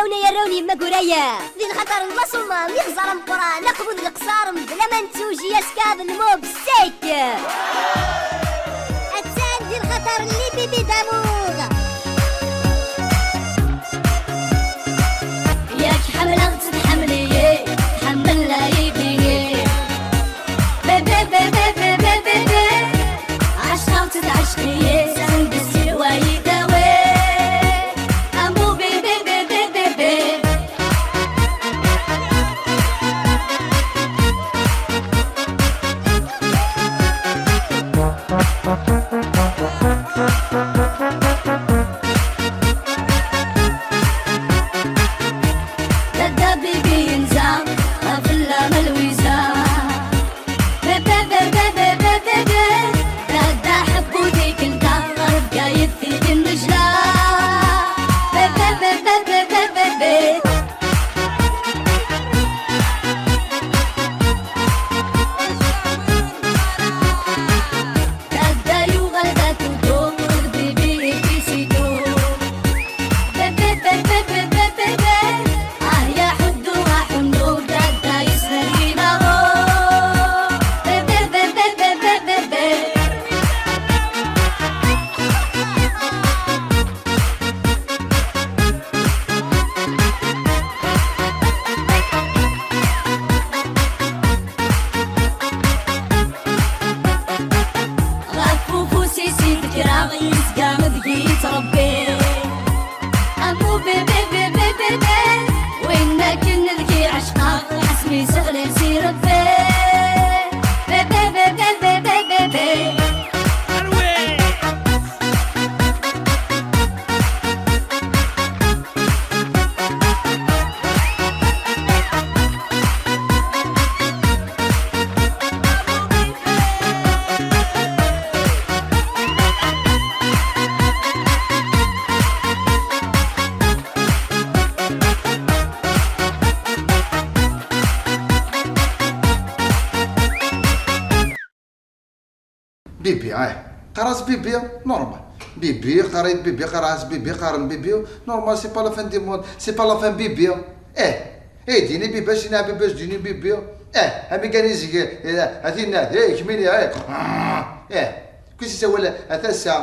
يداونا يروني ما قريا ذي الخطر البصمة يخزر مقران نقبض القصار بلا ما نتوجي يسكاب الموب السيك أتسان ذي الخطر اللي بيبي داموغ ياك حملة تتحملي تحمل لا يبيني بيبي بيبي بيبي بيبي عشقة وتتعشقي سند السلوى يداوي أمو بيبي بيبي بيبي لدى بيبي ينزع غفلة ملويزة بيبي بيبي بيبي بيبي لدى حبو ديك انت غرب قايد في النجلة بيبي بيبي بيبي بيبي لدى يوغل تدوم بيبي يكيسيتو بيبي بيبي بيبي بيبي يا حدو حنو لدى يسرينا بيبي بيبي بيبي بيبي غفو فوسيسي ذكرى يسقى مذقي تربي أمو بيبي بيبي بيبي وإنك نذكي عشقا حسبي سغلي سير بيبي بيبي بيبي بيبي بيبي قراص بيبي نورمال بيبي قريت بيبي قراص بيبي قارن بيبي نورمال سي با لا فان دي موند سي با لا فان بيبي ديني بيبي باش نلعب باش ديني بيبي هامي كان يزي هاتينا كميني كيس يسوى هذا الساعه